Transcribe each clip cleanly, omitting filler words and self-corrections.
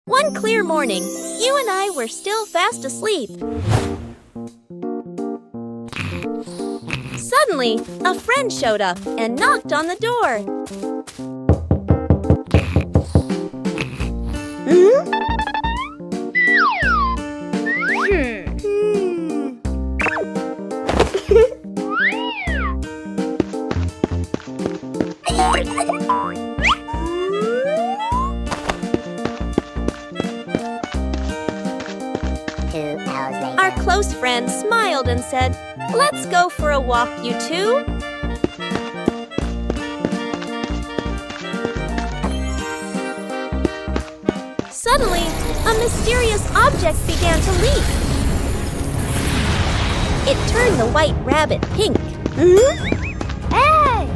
One clear morning, you and I were still fast asleep. Suddenly, a friend showed up and knocked on the door. Our close friend smiled and said, "Let's go for a walk, you two." Suddenly, a mysterious object began to leak. It turned the white rabbit pink. Hey!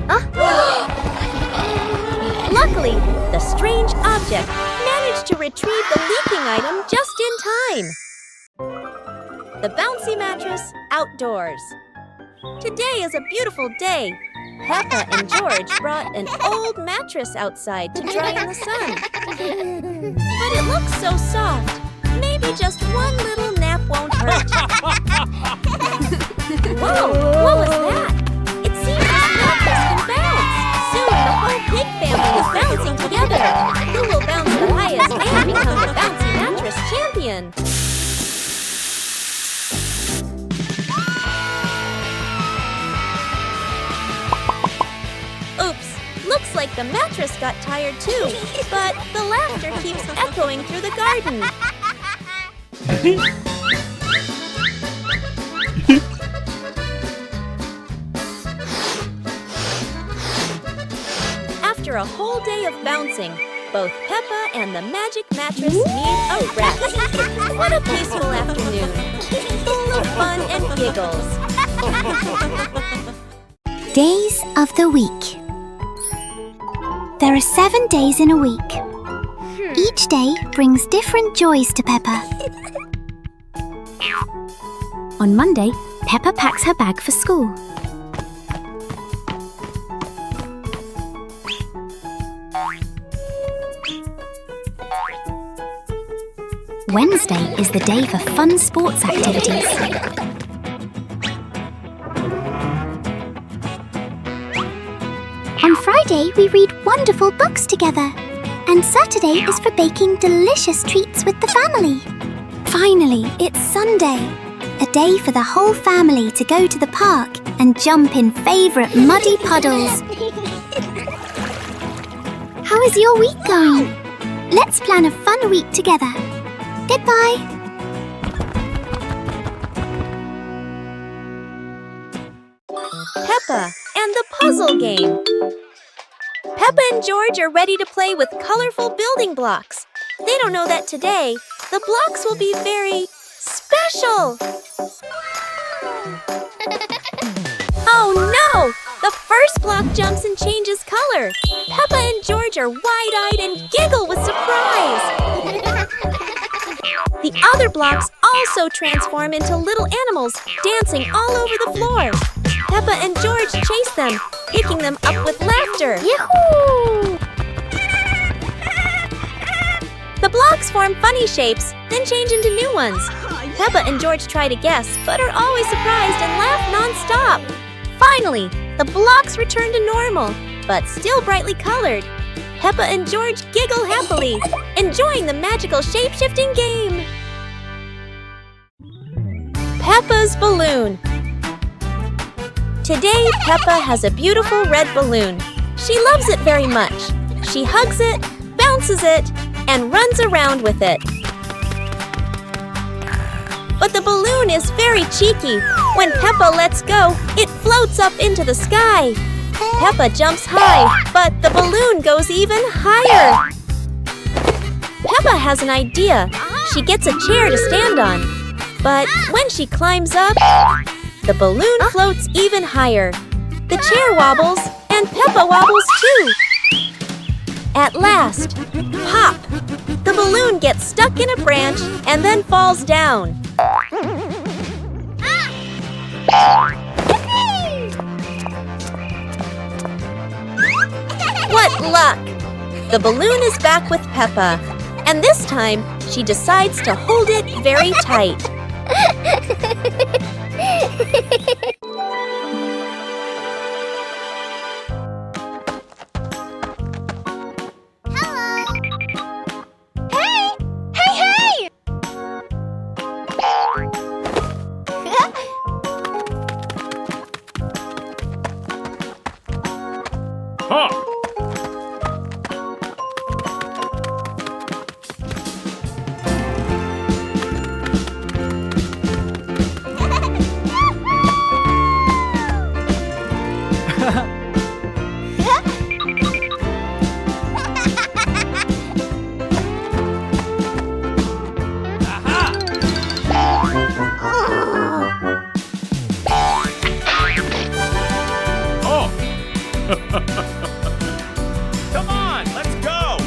Luckily, the strange object managed to retrieve the leaking item just in time. The bouncy mattress outdoors. Today is a beautiful day. Peppa and George brought an old mattress outside to dry in the sun. But it looks so soft. Maybe just one little nap won't hurt. Whoa! What was that? It seems this mattress can bounce. Soon the whole pig family is bouncing together. Who will bounce the highest and become the bouncy mattress champion? Looks like the mattress got tired too, but the laughter keeps echoing through the garden. After a whole day of bouncing, both Peppa and the magic mattress need a rest. What a peaceful afternoon, full of fun and giggles. Days of the week. There are 7 days in a week. Each day brings different joys to Peppa. On Monday, Peppa packs her bag for school. Wednesday is the day for fun sports activities. On Friday, we read wonderful books together. And Saturday is for baking delicious treats with the family. Finally, it's Sunday. A day for the whole family to go to the park and jump in favourite muddy puddles. How is your week going? Let's plan a fun week together. Goodbye. Peppa and the puzzle game. Peppa and George are ready to play with colorful building blocks. They don't know that today, the blocks will be very special. Oh no! The first block jumps and changes color. Peppa and George are wide-eyed and giggle with surprise. The other blocks also transform into little animals dancing all over the floor. Peppa and George chase them, picking them up with laughter. Yahoo! The blocks form funny shapes, then change into new ones. Peppa and George try to guess, but are always surprised and laugh non-stop. Finally, the blocks return to normal, but still brightly colored. Peppa and George giggle happily, enjoying the magical shape-shifting game. Peppa's balloon. Today, Peppa has a beautiful red balloon. She loves it very much. She hugs it, bounces it, and runs around with it. But the balloon is very cheeky. When Peppa lets go, it floats up into the sky. Peppa jumps high, but the balloon goes even higher. Peppa has an idea. She gets a chair to stand on. But when she climbs up, the balloon floats even higher. The chair wobbles, and Peppa wobbles too. At last, pop! The balloon gets stuck in a branch and then falls down. What luck! The balloon is back with Peppa. And this time, she decides to hold it very tight. Come on, let's go!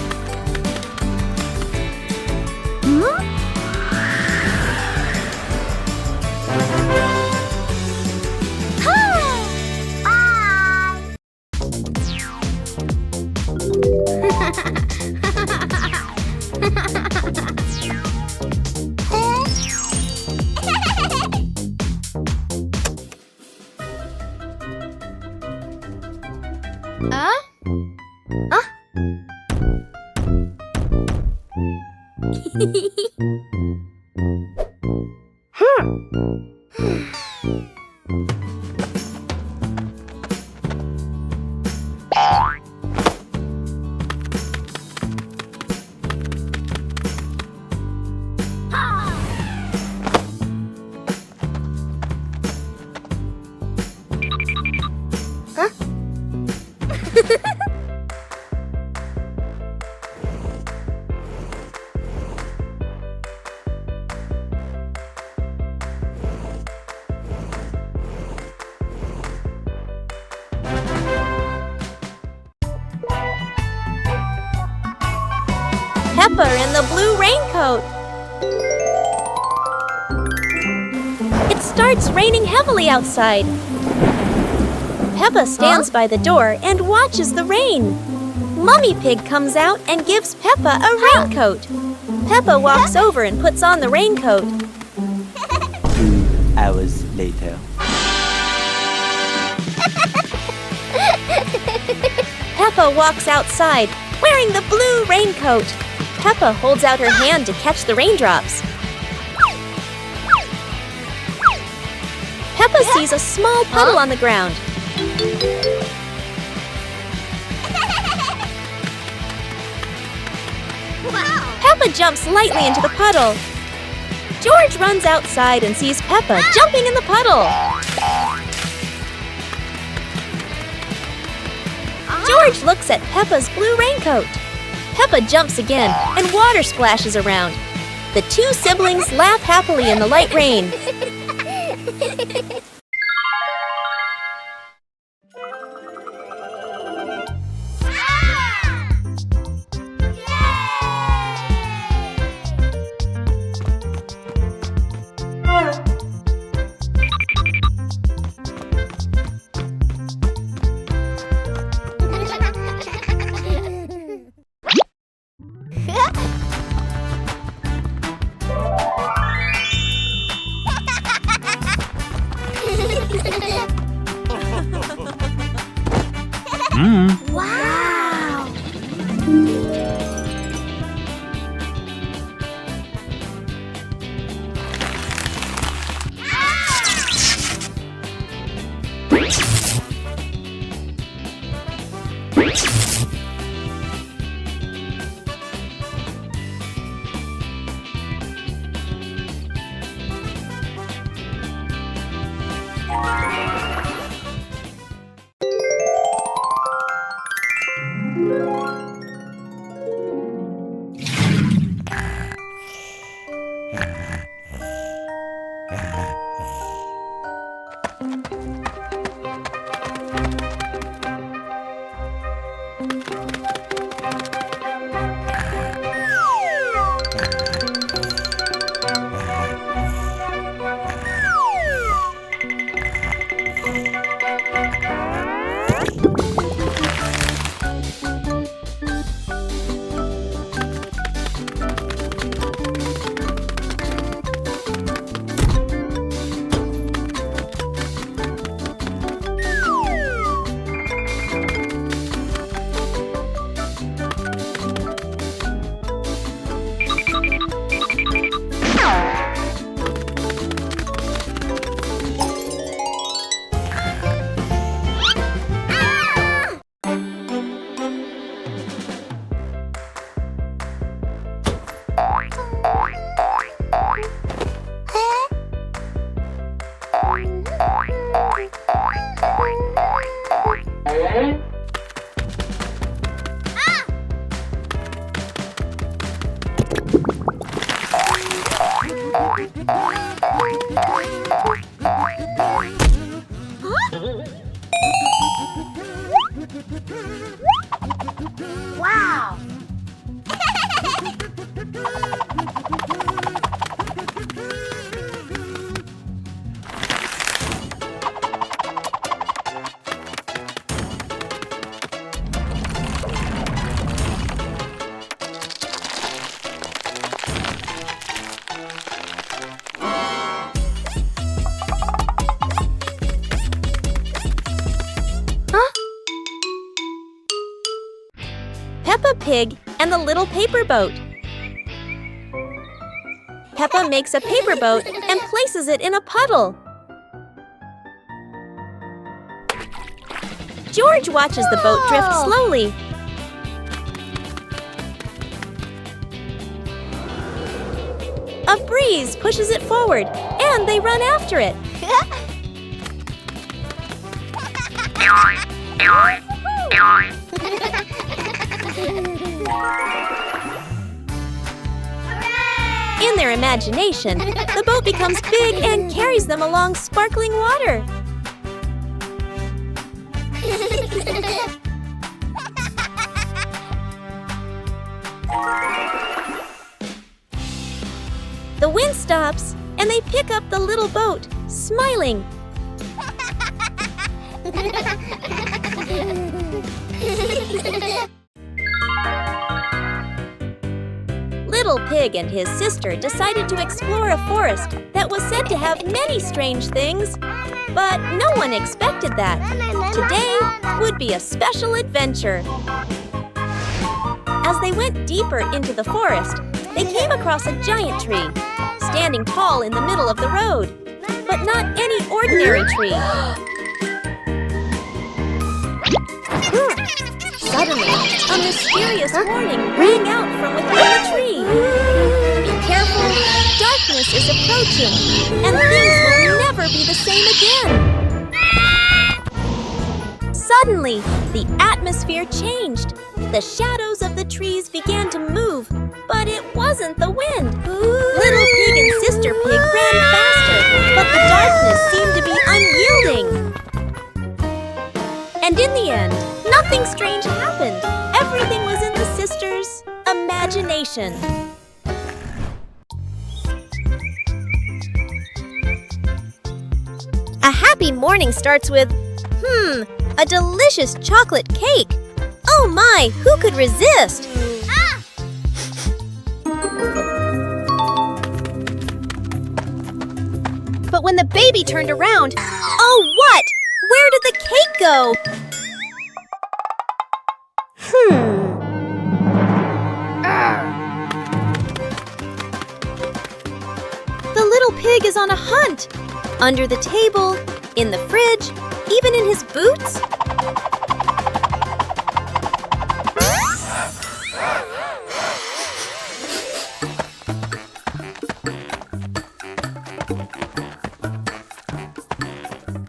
Peppa in the blue raincoat. It starts raining heavily outside. Peppa stands by the door and watches the rain. Mummy Pig comes out and gives Peppa a raincoat. Peppa walks over and puts on the raincoat. 2 hours later. Peppa walks outside, wearing the blue raincoat. Peppa holds out her hand to catch the raindrops. Peppa sees a small puddle on the ground. Peppa jumps lightly into the puddle. George runs outside and sees Peppa jumping in the puddle. George looks at Peppa's blue raincoat. Peppa jumps again and water splashes around. The two siblings laugh happily in the light rain. Pig and the Little Paper Boat. Peppa makes a paper boat and places it in a puddle. George watches the boat drift slowly. A breeze pushes it forward, and they run after it. In their imagination, the boat becomes big and carries them along sparkling water. The wind stops, and they pick up the little boat, smiling. Little Pig and his sister decided to explore a forest that was said to have many strange things, but no one expected that. Today would be a special adventure. As they went deeper into the forest, they came across a giant tree, standing tall in the middle of the road, but not any ordinary tree. Suddenly, a mysterious warning rang out from within the tree. Be careful, darkness is approaching, and things will never be the same again. Suddenly, the atmosphere changed. The shadows of the trees began to move, but it wasn't the wind. Little Pig and Sister Pig ran faster, but the darkness seemed to be unyielding. And in the end, nothing strange happened. Everything was in the sisters' imagination. A happy morning starts with, a delicious chocolate cake. Oh my, who could resist? But when the baby turned around, oh what? Where did the cake go? The little pig is on a hunt. Under the table, in the fridge, even in his boots.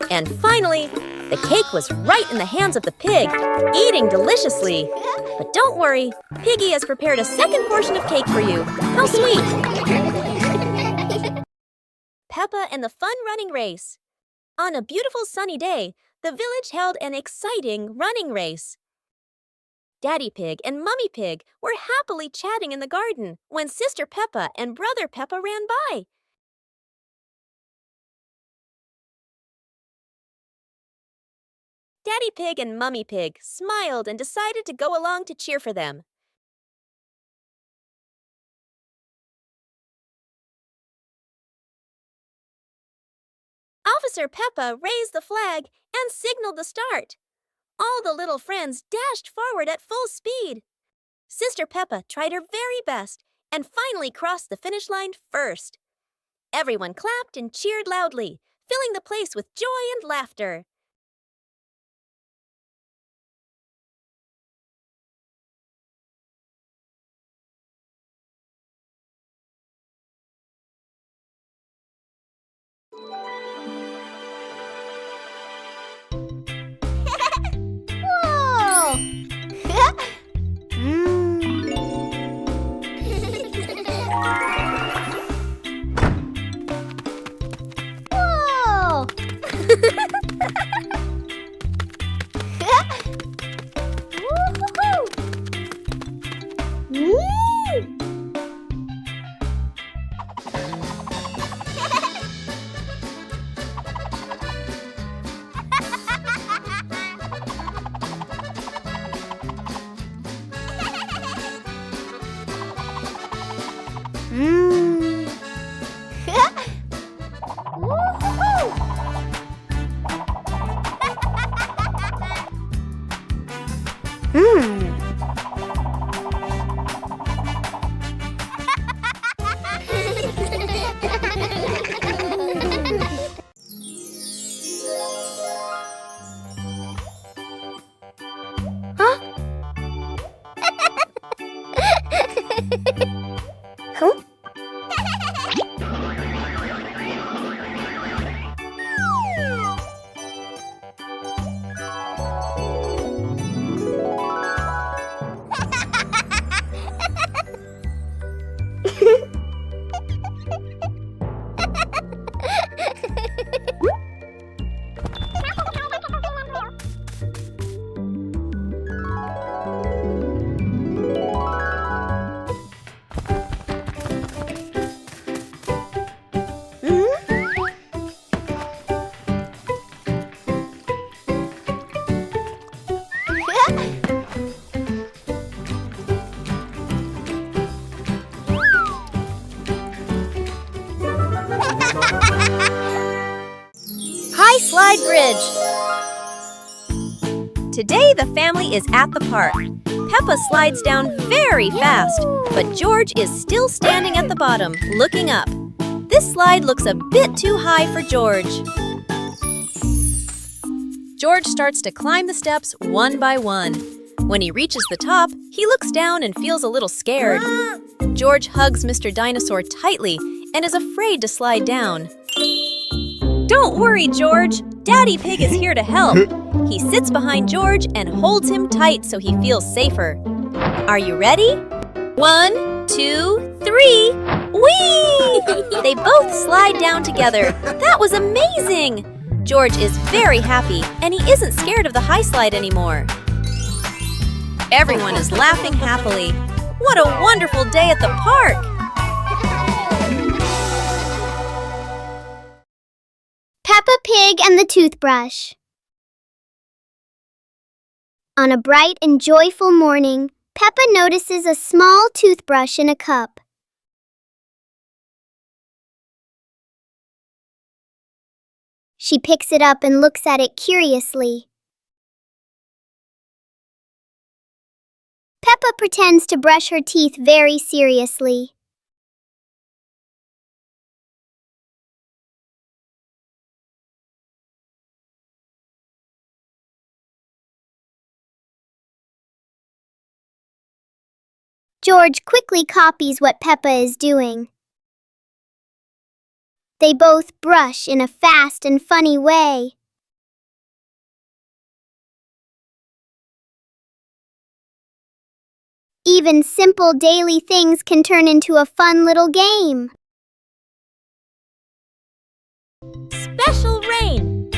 And finally, the cake was right in the hands of the pig, eating deliciously. But don't worry, Piggy has prepared a second portion of cake for you. How sweet! Peppa and the Fun Running Race. On a beautiful sunny day, the village held an exciting running race. Daddy Pig and Mummy Pig were happily chatting in the garden when Sister Peppa and Brother Peppa ran by. Daddy Pig and Mummy Pig smiled and decided to go along to cheer for them. Officer Peppa raised the flag and signaled the start. All the little friends dashed forward at full speed. Sister Peppa tried her very best and finally crossed the finish line first. Everyone clapped and cheered loudly, filling the place with joy and laughter. high slide bridge. Today the family is at the park. Peppa slides down very fast, but George is still standing at the bottom, looking up. This slide looks a bit too high for George. George starts to climb the steps one by one. When he reaches the top, he looks down and feels a little scared. George hugs Mr. Dinosaur tightly and is afraid to slide down. Don't worry, George. Daddy Pig is here to help. He sits behind George and holds him tight so he feels safer. Are you ready? 1, 2, 3. Whee! They both slide down together. That was amazing! George is very happy and he isn't scared of the high slide anymore. Everyone is laughing happily. What a wonderful day at the park! Peppa Pig and the Toothbrush. On a bright and joyful morning, Peppa notices a small toothbrush in a cup. She picks it up and looks at it curiously. Peppa pretends to brush her teeth very seriously. George quickly copies what Peppa is doing. They both brush in a fast and funny way. Even simple daily things can turn into a fun little game. Special rain!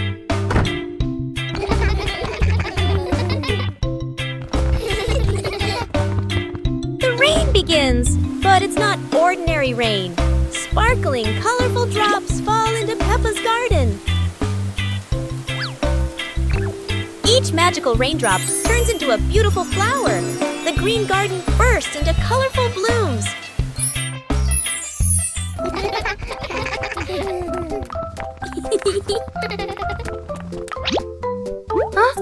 The rain begins, but it's not ordinary rain. Sparkling, colorful drops fall into Peppa's garden. Each magical raindrop turns into a beautiful flower. The green garden bursts into colorful blooms. Huh?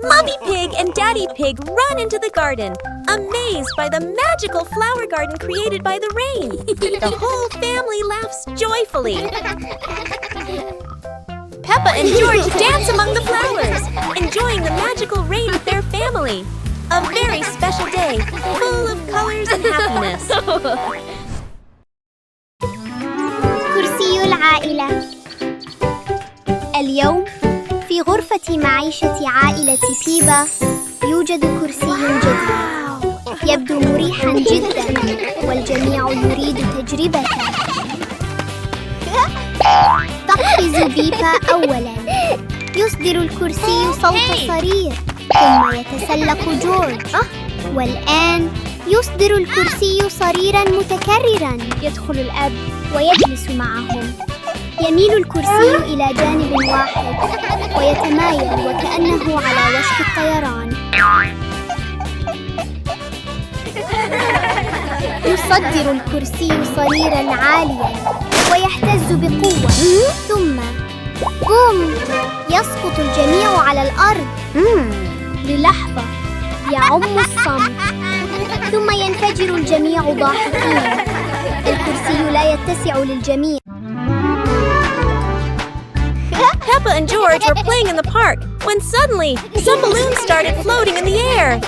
Mommy Pig and Daddy Pig run into the garden, amazed by the magical flower garden created by the rain. The whole family laughs joyfully. Peppa and George dance among the flowers, enjoying the magical rain with their family. A very special day, full of colors and happiness. كرسي العائلة. اليوم في غرفة معيشة عائلة بيبا يوجد كرسي جديد. يبدو مريحا جدا والجميع يريد تجربته. تقفز بيبا أولا. يصدر الكرسي صوت صرير ثم يتسلق جورج. والآن يصدر الكرسي صريرا متكررا. يدخل الأب ويجلس معهم. يميل الكرسي إلى جانب واحد ويتمايل وكأنه على وشك الطيران. يصدر الكرسي صريرا عاليا ويهتز بقوة. ثم بوم! يسقط الجميع على الأرض. للحظة يعم الصمت ثم ينفجر الجميع ضاحكين. الكرسي لا يتسع للجميع. Peppa and George were playing in the park when suddenly some balloons started floating in the air.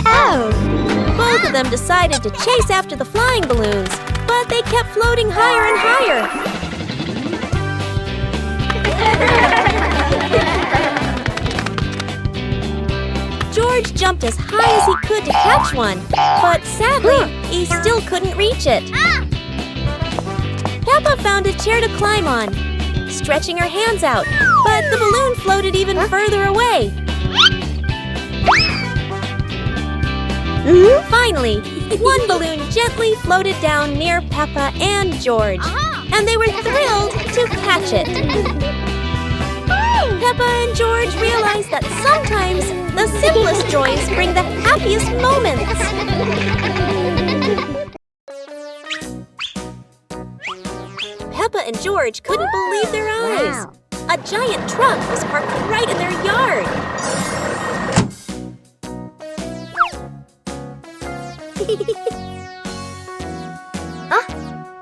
Oh! Both of them decided to chase after the flying balloons, but they kept floating higher and higher. George jumped as high as he could to catch one, but sadly, he still couldn't reach it. Peppa found a chair to climb on, stretching her hands out, but the balloon floated even further away. Finally, one balloon gently floated down near Peppa and George, and they were thrilled to catch it. Peppa and George realized that sometimes the simplest joys bring the happiest moments. and George couldn't believe their eyes. A giant truck was parked right in their yard.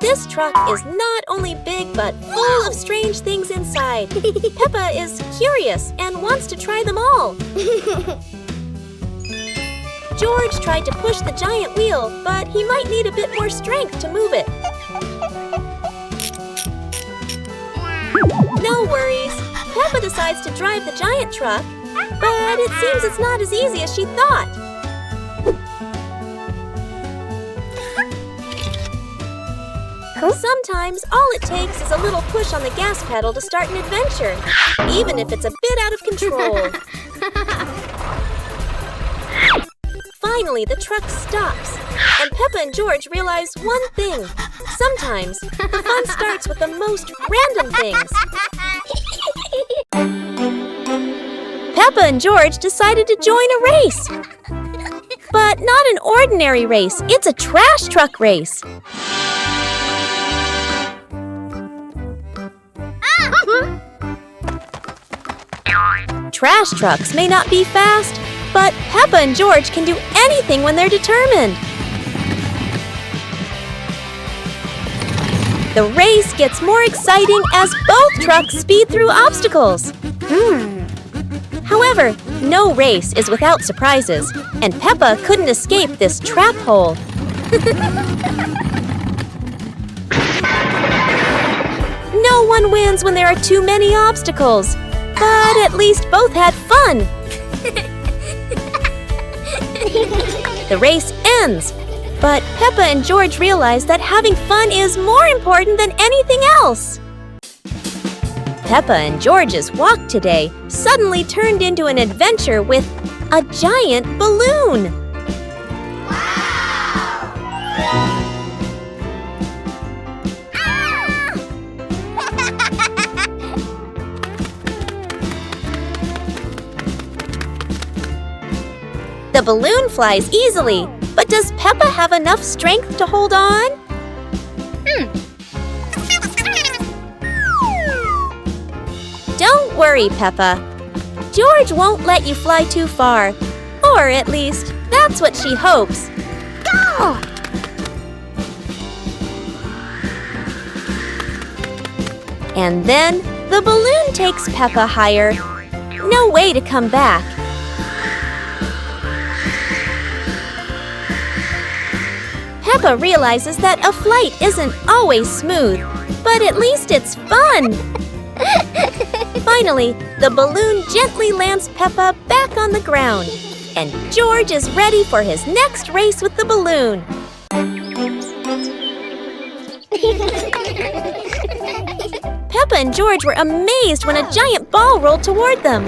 This truck is not only big but full of strange things inside. Peppa is curious and wants to try them all. George tried to push the giant wheel, but he might need a bit more strength to move it. No worries. Peppa decides to drive the giant truck, but it seems it's not as easy as she thought. Sometimes all it takes is a little push on the gas pedal to start an adventure, even if it's a bit out of control. Finally, the truck stops, and Peppa and George realize one thing. Sometimes, the fun starts with the most random things. Peppa and George decided to join a race. But not an ordinary race, it's a trash truck race. Trash trucks may not be fast, but Peppa and George can do anything when they're determined. The race gets more exciting as both trucks speed through obstacles. However, no race is without surprises, and Peppa couldn't escape this trap hole. No one wins when there are too many obstacles, but at least both had fun. The race ends, but Peppa and George realize that having fun is more important than anything else. Peppa and George's walk today suddenly turned into an adventure with a giant balloon. The balloon flies easily, but does Peppa have enough strength to hold on? Don't worry, Peppa. George won't let you fly too far. Or at least, that's what she hopes. Go! And then, the balloon takes Peppa higher. No way to come back. Peppa realizes that a flight isn't always smooth, but at least it's fun. Finally, the balloon gently lands Peppa back on the ground, and George is ready for his next race with the balloon. Peppa and George were amazed when a giant ball rolled toward them.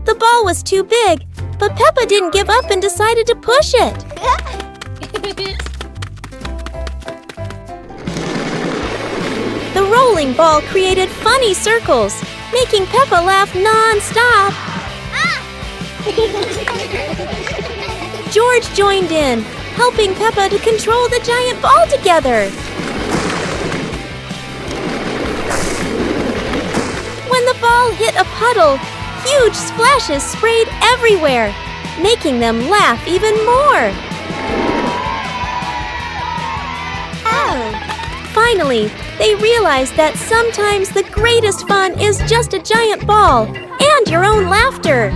The ball was too big, but Peppa didn't give up and decided to push it. The rolling ball created funny circles, making Peppa laugh non-stop. George joined in, helping Peppa to control the giant ball together. When the ball hit a puddle, huge splashes sprayed everywhere, making them laugh even more. Finally, they realized that sometimes the greatest fun is just a giant ball and your own laughter.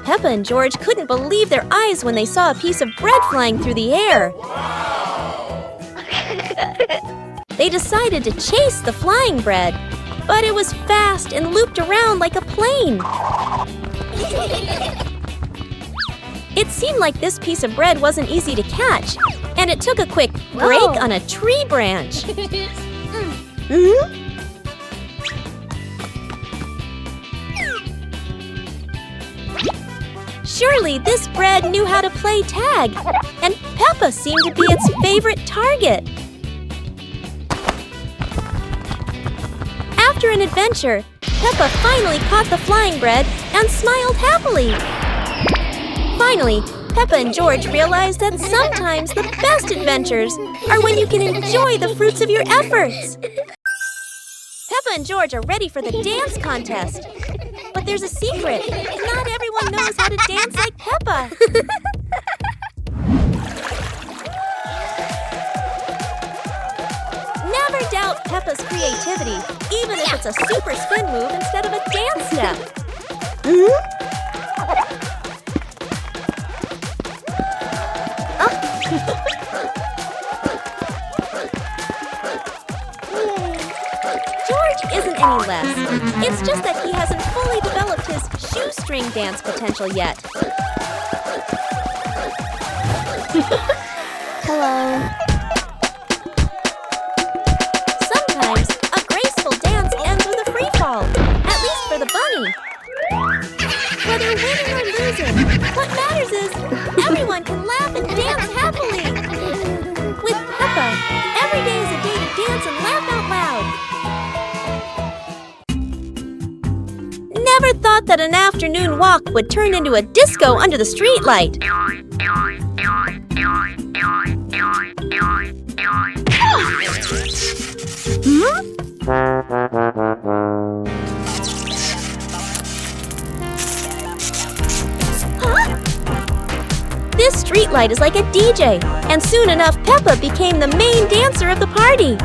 Peppa and George couldn't believe their eyes when they saw a piece of bread flying through the air. They decided to chase the flying bread, but it was fast and looped around like a plane. It seemed like this piece of bread wasn't easy to catch, and it took a quick break on a tree branch. Surely this bread knew how to play tag, and Peppa seemed to be its favorite target. After an adventure, Peppa finally caught the flying bread and smiled happily. Finally, Peppa and George realized that sometimes the best adventures are when you can enjoy the fruits of your efforts. Peppa and George are ready for the dance contest. But there's a secret. Not everyone knows how to dance like Peppa. Never doubt Peppa's creativity, even if it's a super spin move instead of a dance step. George isn't any less. It's just that he hasn't fully developed his shoestring dance potential yet. Hello. Sometimes a graceful dance ends with a free fall, at least for the bunny. Whether winning or losing, what matters is everyone can laugh and dance happily. With Peppa, every day is a day to dance and laugh out loud. Never thought that an afternoon walk would turn into a disco under the streetlight. This streetlight is like a DJ, and soon enough Peppa became the main dancer of the party.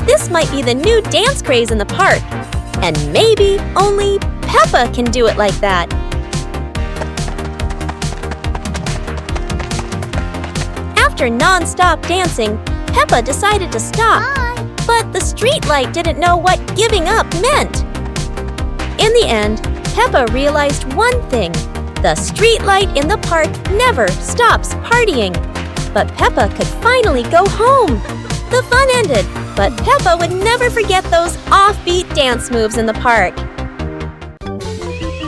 This might be the new dance craze in the park, and maybe only Peppa can do it like that. After non-stop dancing, Peppa decided to stop. But the streetlight didn't know what giving up meant. In the end, Peppa realized one thing. The streetlight in the park never stops partying. But Peppa could finally go home. The fun ended, but Peppa would never forget those offbeat dance moves in the park.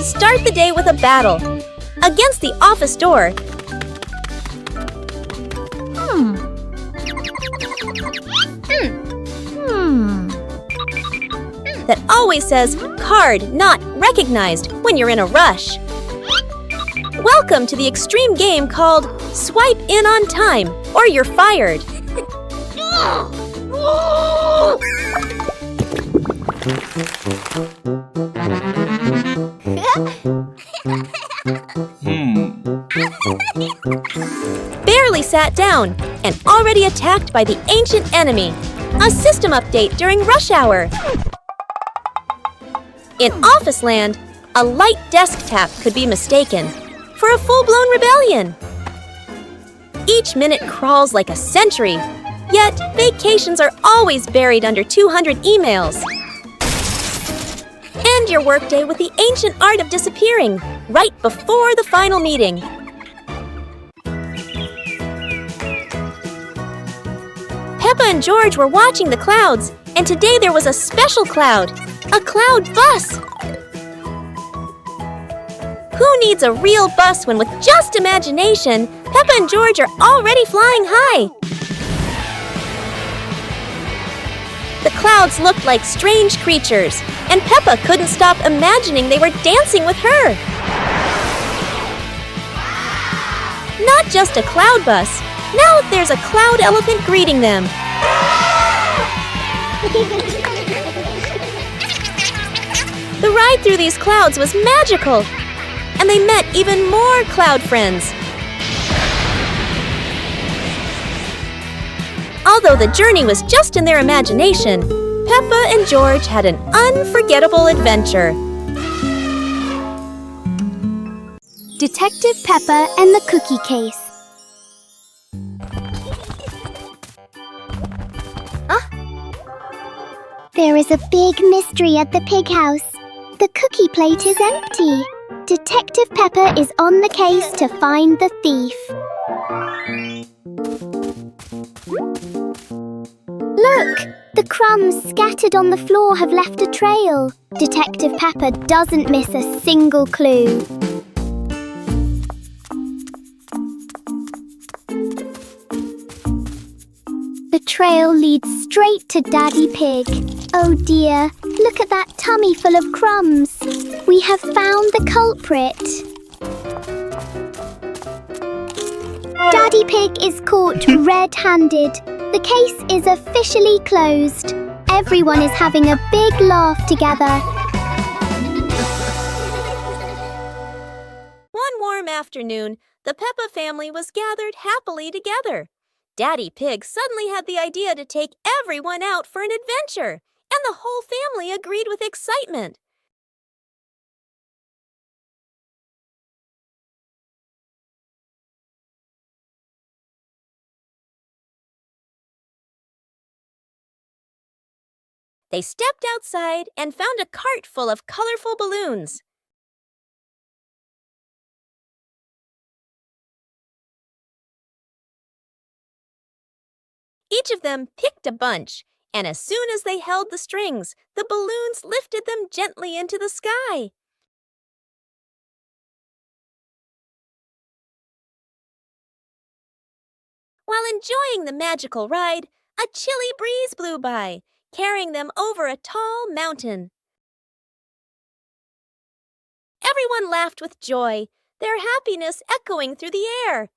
Start the day with a battle. Against the office door, that always says, "Card not recognized," when you're in a rush. Welcome to the extreme game called Swipe In on Time, or you're fired. Barely sat down and already attacked by the ancient enemy. A system update during rush hour. In Office Land, a light desk tap could be mistaken for a full-blown rebellion. Each minute crawls like a century, yet vacations are always buried under 200 emails. End your workday with the ancient art of disappearing, right before the final meeting. Peppa and George were watching the clouds, and today there was a special cloud, a cloud bus. Who needs a real bus when with just imagination, Peppa and George are already flying high? The clouds looked like strange creatures, and Peppa couldn't stop imagining they were dancing with her. Not just a cloud bus. Now there's a cloud elephant greeting them. The ride through these clouds was magical, and they met even more cloud friends. Although the journey was just in their imagination, Peppa and George had an unforgettable adventure. Detective Peppa and the Cookie Case. There is a big mystery at the pig house. The cookie plate is empty. Detective Peppa is on the case to find the thief. Look! The crumbs scattered on the floor have left a trail. Detective Peppa doesn't miss a single clue. trail leads straight to Daddy Pig. Oh dear, look at that tummy full of crumbs. We have found the culprit. Daddy Pig is caught red-handed. The case is officially closed. Everyone is having a big laugh together. One warm afternoon, the Peppa family was gathered happily together. Daddy Pig suddenly had the idea to take everyone out for an adventure, and the whole family agreed with excitement. They stepped outside and found a cart full of colorful balloons. Each of them picked a bunch, and as soon as they held the strings, the balloons lifted them gently into the sky. While enjoying the magical ride, a chilly breeze blew by, carrying them over a tall mountain. Everyone laughed with joy, their happiness echoing through the air.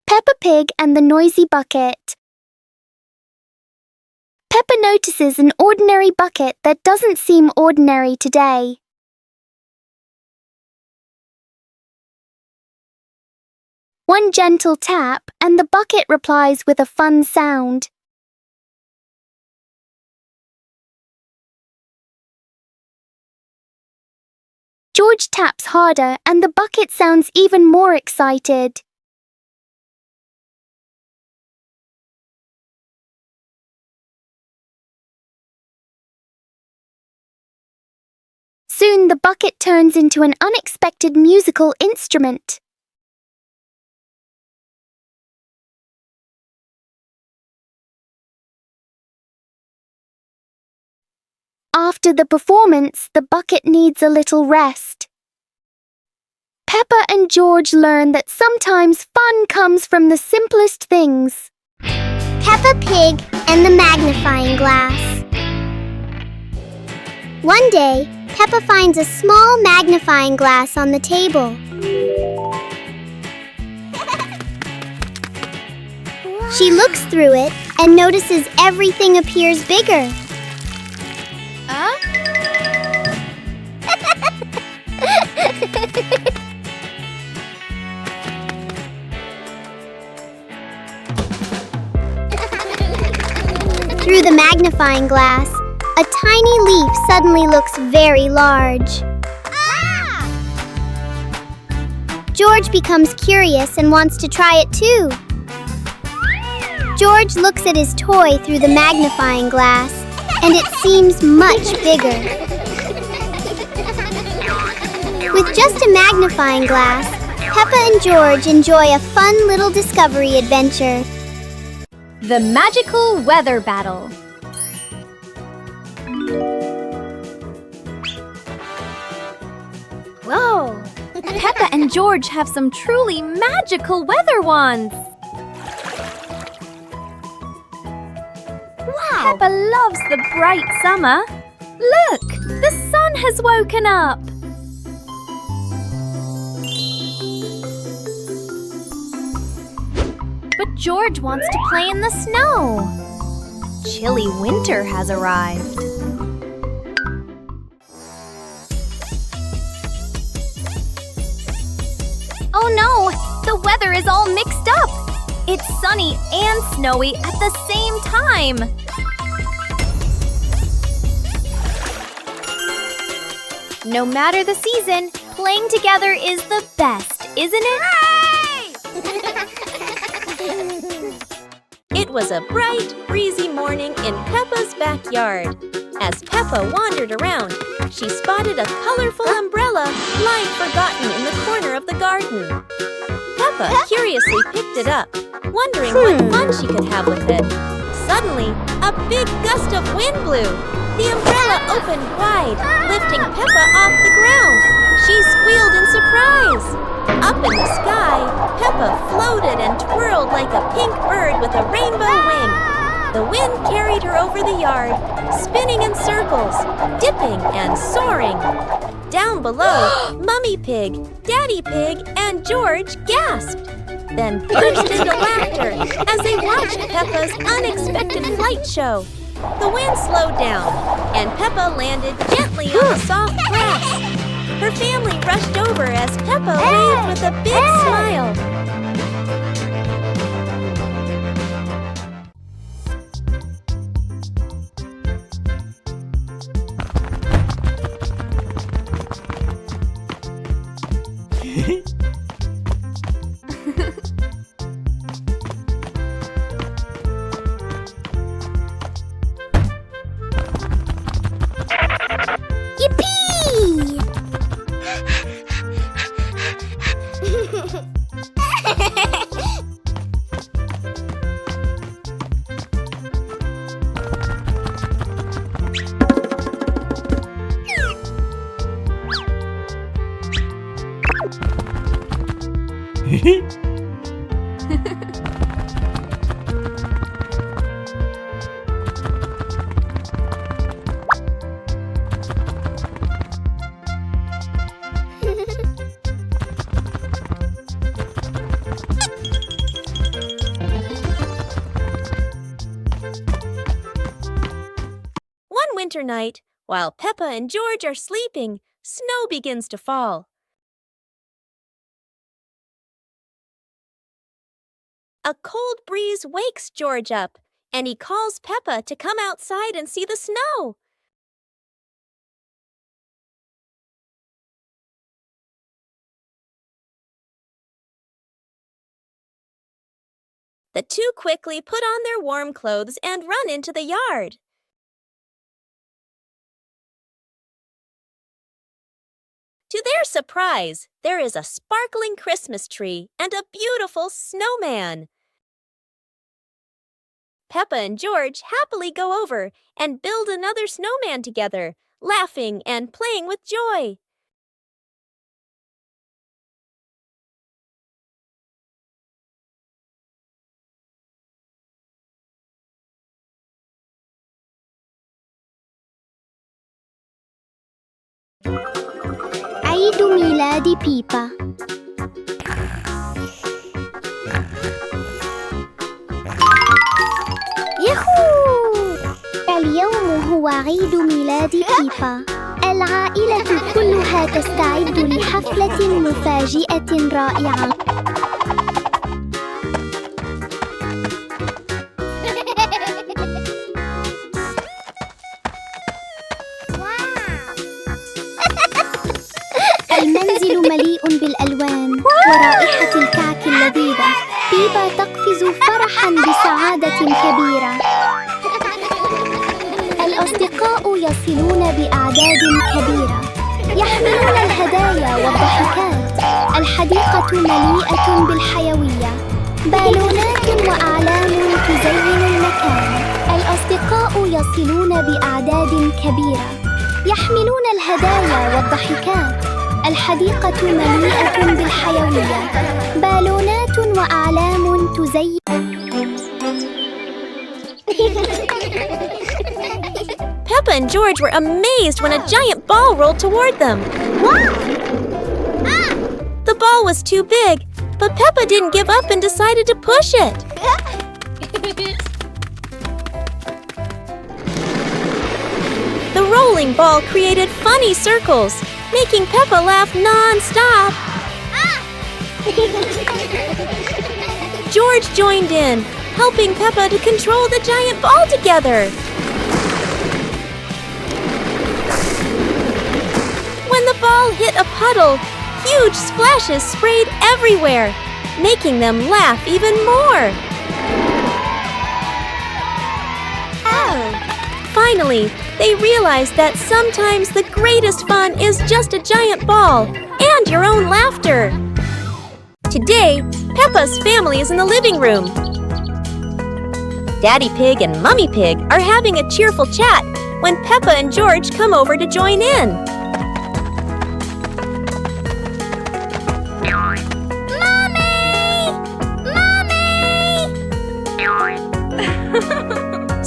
Peppa Pig and the Noisy Bucket. Peppa notices an ordinary bucket that doesn't seem ordinary today. One gentle tap, and the bucket replies with a fun sound. George taps harder, and the bucket sounds even more excited. Soon the bucket turns into an unexpected musical instrument. After the performance, the bucket needs a little rest. Peppa and George learn that sometimes fun comes from the simplest things. Peppa Pig and the magnifying glass. One day, Peppa finds a small magnifying glass on the table. She looks through it and notices everything appears bigger. Through the magnifying glass, a tiny leaf suddenly looks very large. George becomes curious and wants to try it too. George looks at his toy through the magnifying glass, and it seems much bigger. With just a magnifying glass, Peppa and George enjoy a fun little discovery adventure. The magical weather battle. Whoa! Peppa and George have some truly magical weather wands. Wow! Peppa loves the bright summer. Look! The sun has woken up. But George wants to play in the snow. Chilly winter has arrived. Oh no! The weather is all mixed up! It's sunny and snowy at the same time! No matter the season, playing together is the best, isn't it? It was a bright, breezy morning in Peppa's backyard. As Peppa wandered around, she spotted a colorful umbrella lying forgotten in the corner of the garden. Peppa curiously picked it up, wondering what fun she could have with it. Suddenly, a big gust of wind blew. The umbrella opened wide, lifting Peppa off the ground. She squealed in surprise. Up in the sky, Peppa floated and twirled like a pink bird with a rainbow wing. The wind carried her over the yard, spinning in circles, dipping and soaring. Down below, Mummy Pig, Daddy Pig, and George gasped, then burst into laughter as they watched Peppa's unexpected flight show. The wind slowed down, and Peppa landed gently on the soft grass. Her family rushed over as Peppa waved with a big smile. Winter night, while Peppa and George are sleeping, snow begins to fall. A cold breeze wakes George up, and he calls Peppa to come outside and see the snow. The two quickly put on their warm clothes and run into the yard. To their surprise, there is a sparkling Christmas tree and a beautiful snowman. Peppa and George happily go over and build another snowman together, laughing and playing with joy. Ay dumila di pipa. اليوم هو عيد ميلاد بيبا. العائلة كلها تستعد لحفلة مفاجئة رائعة. المنزل مليء بالألوان ورائحة الكعك اللذيذة. بيبا تقفز فرحاً بسعادة كبيرة. الأصدقاء يصلون بأعداد كبيرة، يحملون الهدايا والضحكات. الحديقة مليئة بالحيوية، بالونات وأعلام تزين المكان. الأصدقاء يصلون بأعداد كبيرة، يحملون الهدايا والضحكات. الحديقة مليئة بالحيوية، بالونات وأعلام تزين. Peppa and George were amazed when a giant ball rolled toward them. The ball was too big, but Peppa didn't give up and decided to push it. The rolling ball created funny circles, making Peppa laugh non-stop. George joined in, helping Peppa to control the giant ball together. When the ball hit a puddle, huge splashes sprayed everywhere, making them laugh even more. Finally, they realized that sometimes the greatest fun is just a giant ball and your own laughter. Today, Peppa's family is in the living room. Daddy Pig and Mummy Pig are having a cheerful chat when Peppa and George come over to join in.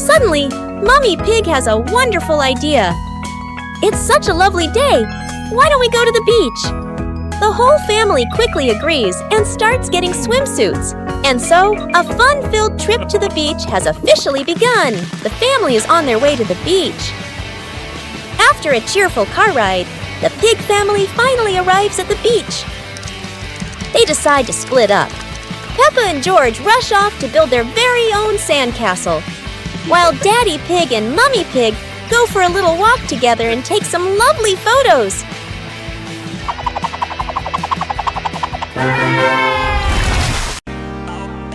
Suddenly, Mummy Pig has a wonderful idea. It's such a lovely day. Why don't we go to the beach? The whole family quickly agrees and starts getting swimsuits. And so, a fun-filled trip to the beach has officially begun. The family is on their way to the beach. After a cheerful car ride, the Pig family finally arrives at the beach. They decide to split up. Peppa and George rush off to build their very own sandcastle, while Daddy Pig and Mummy Pig go for a little walk together and take some lovely photos.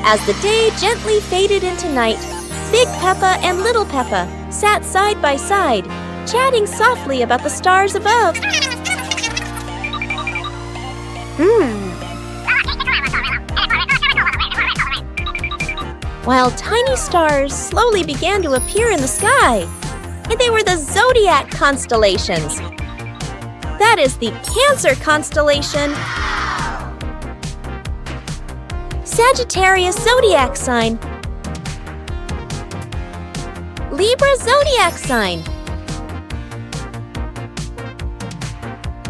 As the day gently faded into night, Big Peppa and Little Peppa sat side by side, chatting softly about the stars above. While tiny stars slowly began to appear in the sky, and they were the zodiac constellations. That is the Cancer constellation, Sagittarius zodiac sign, Libra zodiac sign,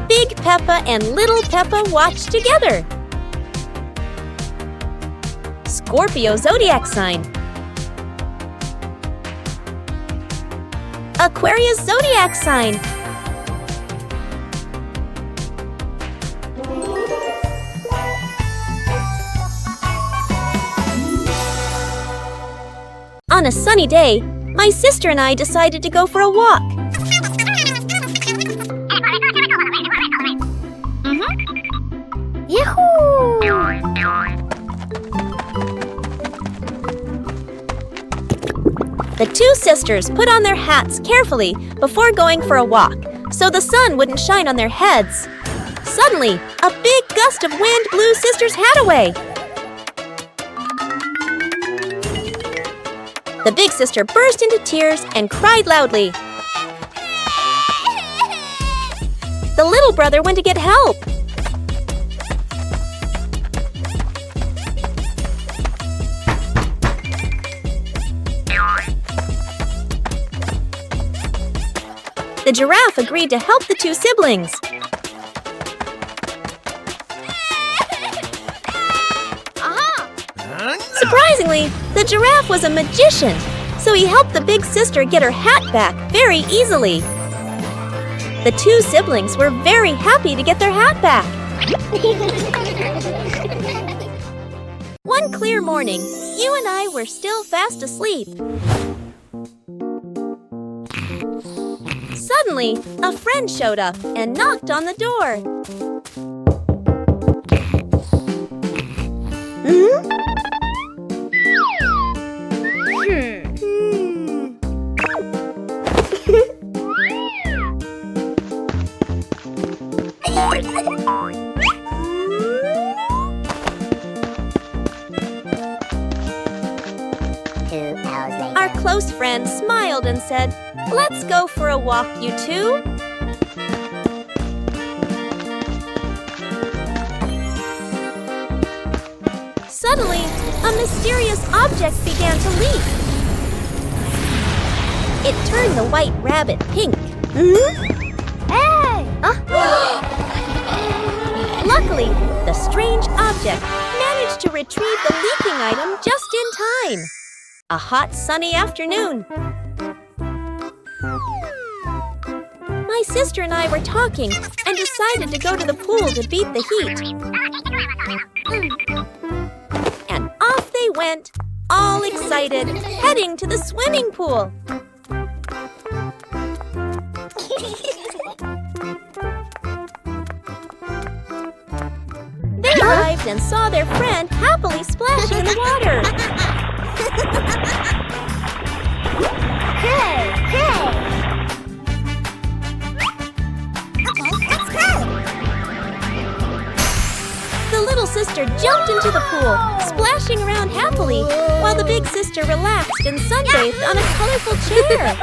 Big Peppa and Little Peppa watch together, Scorpio zodiac sign, Aquarius zodiac sign, On a sunny day, my sister and I decided to go for a walk. The two sisters put on their hats carefully before going for a walk, so the sun wouldn't shine on their heads. Suddenly, a big gust of wind blew Sister's hat away. The big sister burst into tears and cried loudly. The little brother went to get help. The giraffe agreed to help the two siblings. Surprisingly, the giraffe was a magician, so he helped the big sister get her hat back very easily. The two siblings were very happy to get their hat back. One clear morning, you and I were still fast asleep. Suddenly, a friend showed up and knocked on the door. Our close friend smiled and said, "Let's go for a walk, you two." Suddenly, a mysterious object began to leak. It turned the white rabbit pink. Hey! Luckily, the strange object managed to retrieve the leaking item just in time. A hot, sunny afternoon. My sister and I were talking and decided to go to the pool to beat the heat. And off they went, all excited, heading to the swimming pool. They arrived and saw their friend happily splashing in the water. Hey! Hey! Okay, let's go! The little sister jumped into the pool, splashing around happily, while the big sister relaxed and sunbathed on a colorful chair.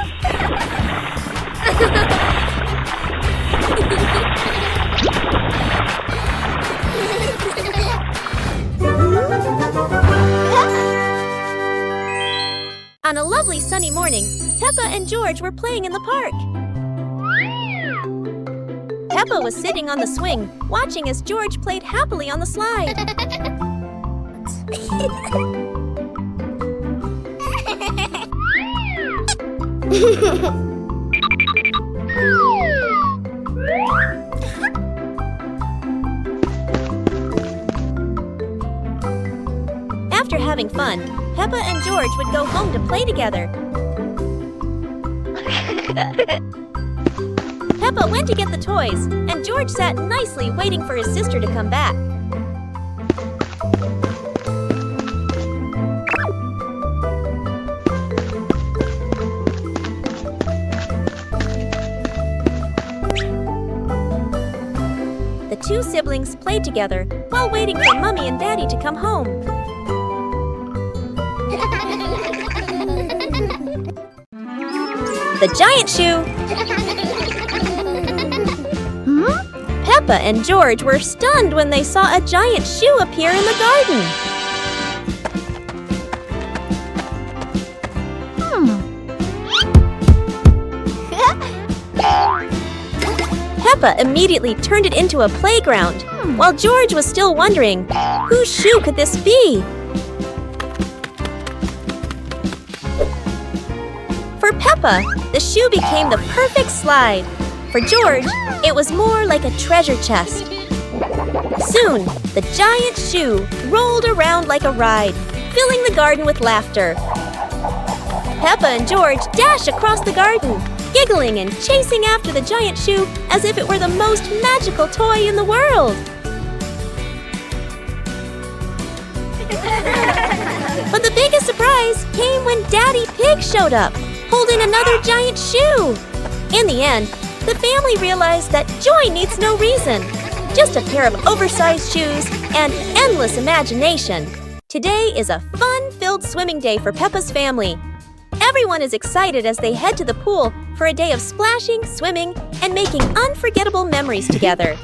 On a lovely sunny morning, Peppa and George were playing in the park. Peppa was sitting on the swing, watching as George played happily on the slide. After having fun, Peppa and George would go home to play together. Peppa went to get the toys, and George sat nicely waiting for his sister to come back. The two siblings played together while waiting for Mommy and Daddy to come home. The giant shoe! Peppa and George were stunned when they saw a giant shoe appear in the garden. Peppa immediately turned it into a playground, while George was still wondering, whose shoe could this be? For Peppa, the shoe became the perfect slide. For George, it was more like a treasure chest. Soon, the giant shoe rolled around like a ride, filling the garden with laughter. Peppa and George dashed across the garden, giggling and chasing after the giant shoe as if it were the most magical toy in the world. But the biggest surprise came when Daddy Pig showed up, holding another giant shoe. In the end, the family realized that joy needs no reason, just a pair of oversized shoes and endless imagination. Today is a fun-filled swimming day for Peppa's family. Everyone is excited as they head to the pool for a day of splashing, swimming, and making unforgettable memories together.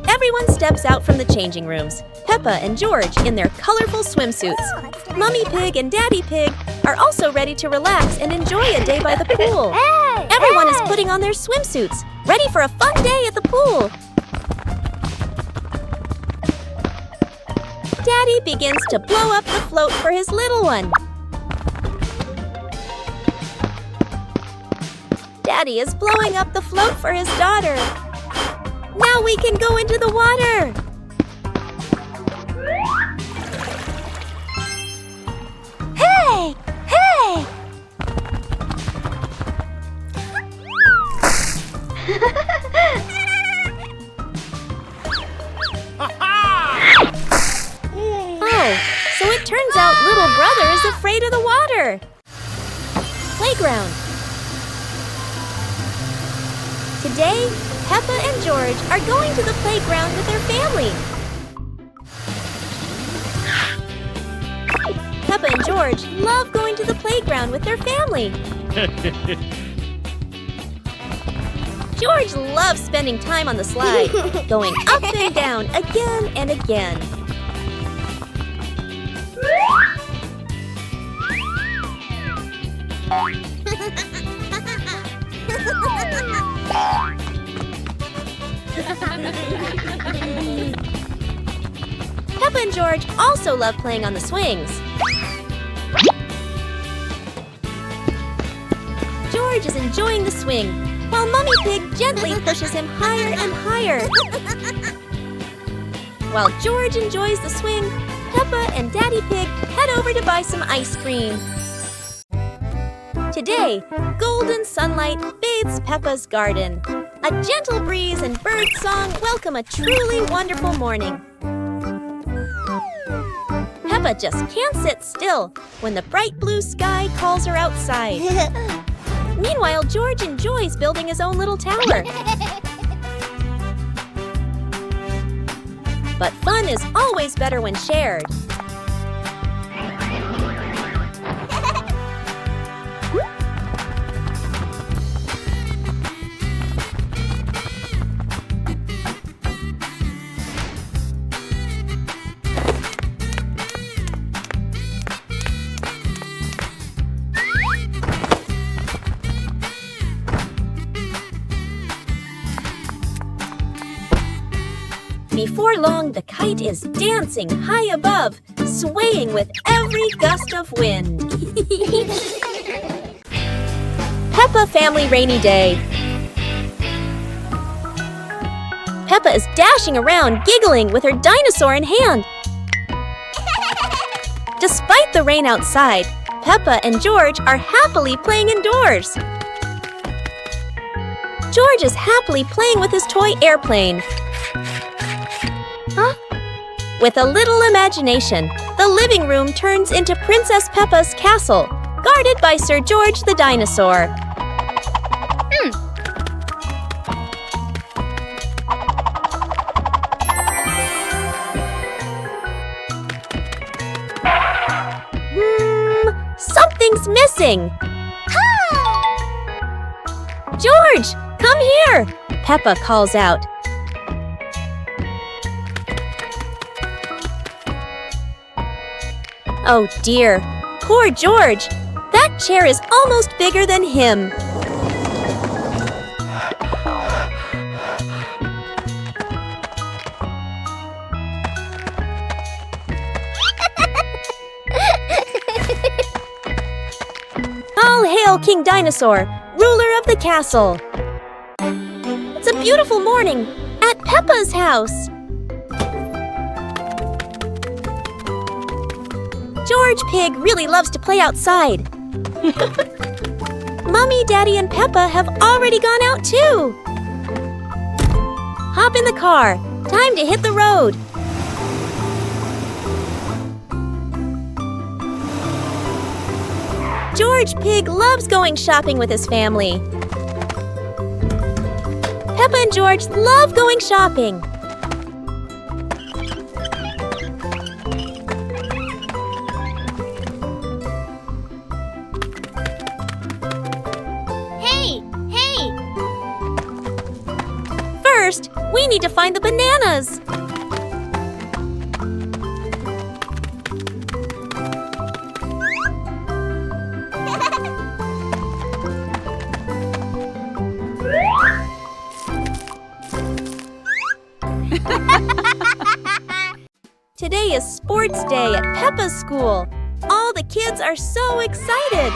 Everyone steps out from the changing rooms, Peppa and George in their colorful swimsuits. Mummy Pig and Daddy Pig are also ready to relax and enjoy a day by the pool. Everyone is putting on their swimsuits, ready for a fun day at the pool. Daddy begins to blow up the float for his little one. Daddy is blowing up the float for his daughter. Now we can go into the water. Hey! Hey! Oh, so it turns out little brother is afraid of the water. Playground. Today, Peppa and George are going to the playground with their family. Peppa and George love going to the playground with their family. George loves spending time on the slide, going up and down again and again. Peppa and George also love playing on the swings. George is enjoying the swing, while Mummy Pig gently pushes him higher and higher. While George enjoys the swing, Peppa and Daddy Pig head over to buy some ice cream. Today, golden sunlight bathes Peppa's garden. A gentle breeze and bird song welcome a truly wonderful morning. Peppa just can't sit still when the bright blue sky calls her outside. Meanwhile, George enjoys building his own little tower. But fun is always better when shared. Before long, the kite is dancing high above, swaying with every gust of wind. Peppa Family Rainy Day. Peppa is dashing around, giggling with her dinosaur in hand. Despite the rain outside, Peppa and George are happily playing indoors. George is happily playing with his toy airplane. Huh? With a little imagination, the living room turns into Princess Peppa's castle, guarded by Sir George the dinosaur. Something's missing. George, come here! Peppa calls out. Oh dear, poor George. That chair is almost bigger than him. All hail King Dinosaur, ruler of the castle. It's a beautiful morning at Peppa's house. George Pig really loves to play outside. Mommy, Daddy, and Peppa have already gone out too. Hop in the car. Time to hit the road. George Pig loves going shopping with his family. Peppa and George love going shopping. First, we need to find the bananas. Today is sports day at Peppa's school. All the kids are so excited.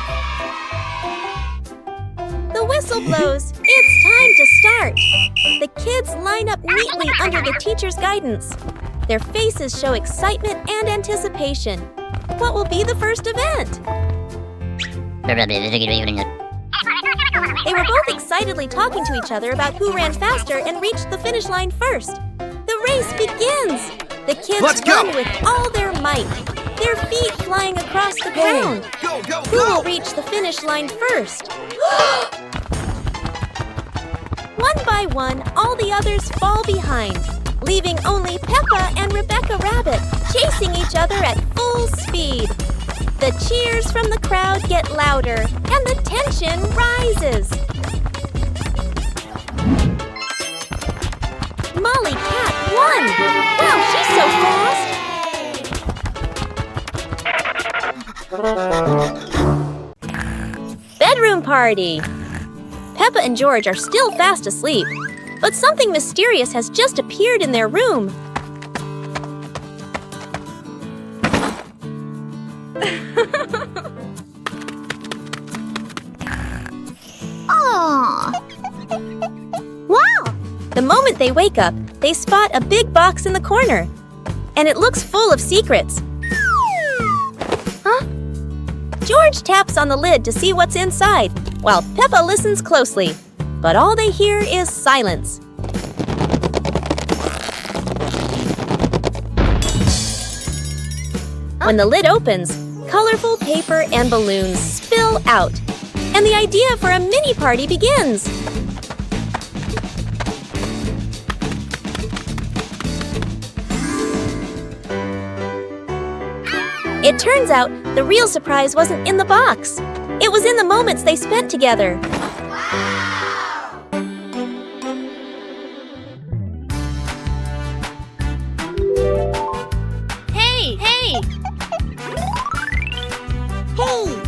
The whistle blows. It's time to start. The kids line up neatly under the teacher's guidance. Their faces show excitement and anticipation. What will be the first event? They were both excitedly talking to each other about who ran faster and reached the finish line first. The race begins! The kids run with all their might, their feet flying across the ground. Go, go, Who will reach the finish line first? One by one, all the others fall behind, leaving only Peppa and Rebecca Rabbit chasing each other at full speed. The cheers from the crowd get louder, and the tension rises. Molly Cat won! Wow, she's so fast! Bedroom party! Peppa and George are still fast asleep, but something mysterious has just appeared in their room. Aww. Wow! The moment they wake up, they spot a big box in the corner, and it looks full of secrets. Huh? George taps on the lid to see what's inside, while Peppa listens closely, but all they hear is silence. When the lid opens, colorful paper and balloons spill out, and the idea for a mini party begins. It turns out the real surprise wasn't in the box. It was in the moments they spent together. Hey, hey! Hey!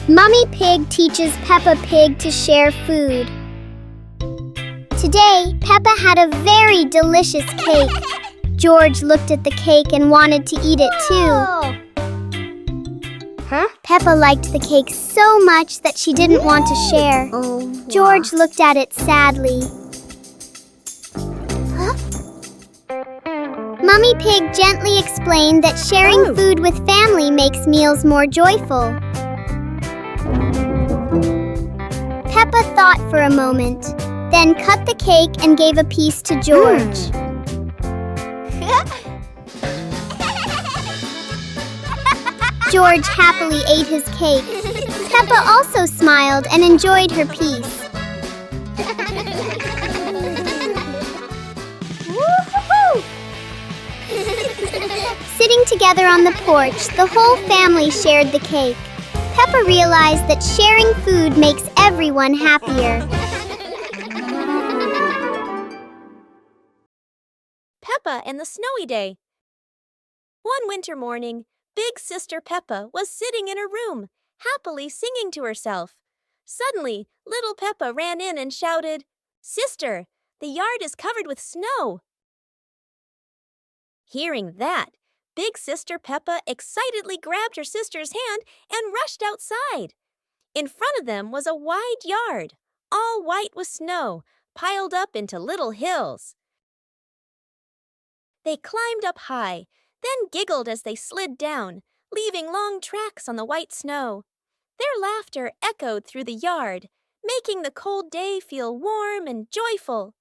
Mummy Pig teaches Peppa Pig to share food. Today, Peppa had a very delicious cake. George looked at the cake and wanted to eat it too. Huh? Peppa liked the cake so much that she didn't want to share. George looked at it sadly. Mummy Pig gently explained that sharing food with family makes meals more joyful. Peppa thought for a moment, then cut the cake and gave a piece to George. George happily ate his cake. Peppa also smiled and enjoyed her piece. Sitting together on the porch, the whole family shared the cake. Peppa realized that sharing food makes everyone happier. Peppa and the Snowy Day. One winter morning, Big Sister Peppa was sitting in her room, happily singing to herself. Suddenly, little Peppa ran in and shouted, "Sister, the yard is covered with snow." Hearing that, Big Sister Peppa excitedly grabbed her sister's hand and rushed outside. In front of them was a wide yard, all white with snow, piled up into little hills. They climbed up high, then giggled as they slid down, leaving long tracks on the white snow. Their laughter echoed through the yard, making the cold day feel warm and joyful.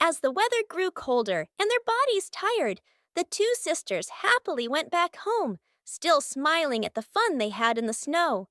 As the weather grew colder and their bodies tired, the two sisters happily went back home, still smiling at the fun they had in the snow.